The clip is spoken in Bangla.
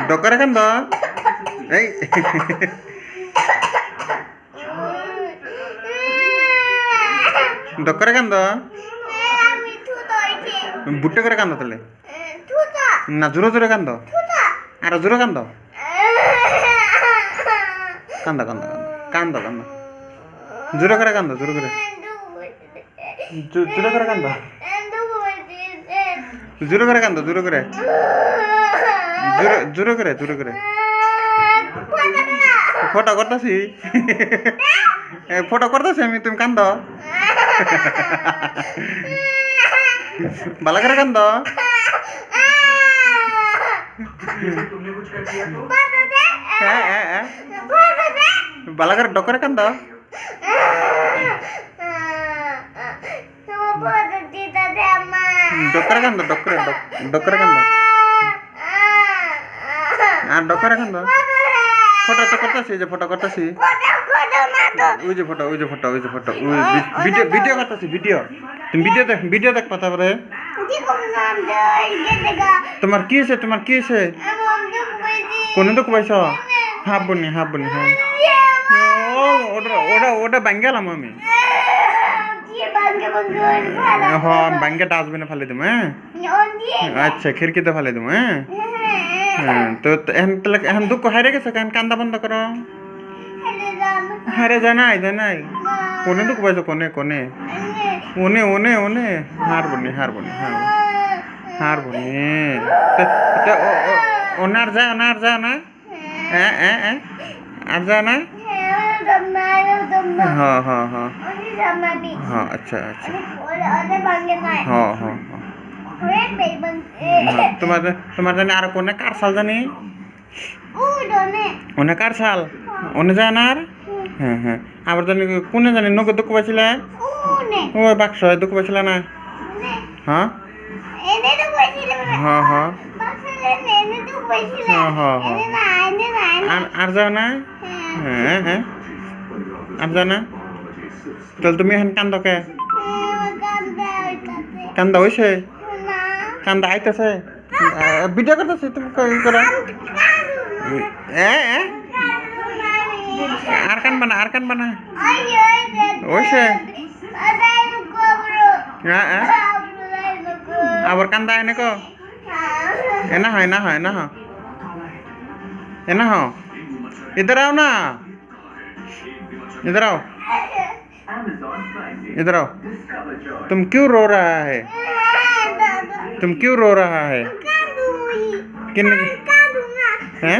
ডকরে কান্দ এই ডকরে কান্দ বুট্টে করে কান্দ তাহলে না জোরে জোরে কান্দ আর জোরে কান্দ কান্দ কান্দ কান্দ কান্দ জোরে করে কান্দ জোরে করে জোরে করে কান্দ জোরে করে কান্দ জোরে করে জোরে করে জোরে করে ফটো করতেছি ফটো করতেছি আমি তুমি কান্দ ভালো করে কান্দ ভালো করে ডকরে কান্দ ডকরে কান্দ ডকরে ডকরে কান্দ আর ডকরে কান্দ ফটো তো করতেছি যে ফটো করতেছি ওই যে ফটো ওই যে ফটো ওই যে ফটো ভিডিও ভিডিও করতেছি ভিডিও তুমি ভিডিও দেখ পাতা পরে তোমার কি হয়েছে তোমার কি হয়েছে কোন দুঃখ পাইছ হাফ বনি হ্যাঁ ওটা ওটা ওটা বাঙ্গালাম আমি হ্যাঁ বাঙ্গা ডাস্টবিনে ফেলে দেবো হ্যাঁ আচ্ছা খিড়কিতে ফেলে দেবো হ্যাঁ হ্যাঁ তো এখন দুঃখ হারে গেছে কেন কান্দা বন্ধ করো হারে জানাই কোনে দুঃখ পাইছো কোনে কোনে ওনে ওনে ওনে হার বনি হার বনি ওনার যায় না আর যায় না হ্যাঁ হ্যাঁ আচ্ছা হ্যাঁ তোমার জানি আর কোনে কার সাল জানি ওনে কার সাল ওনে যায় না আর হ্যাঁ আবার জানি কোনে জানি নগদ দুঃখ পাইছিল ওই বাক্স দুঃখ পাইছিল না হ্যাঁ হ্যাঁ আর যাও না হ্যাঁ আর যাও না তাহলে তুমি এখন কান্দকে কান্দা হয়েছে কান্দা আইতেছে ভিডিও করতেছে তুমি কই করে আর কানবা না হয়েছে আবার কান্দা এনে কো এনা হয় इधर आओ ना इधर आओ तुम क्यों रो रहा है किन्ने हैं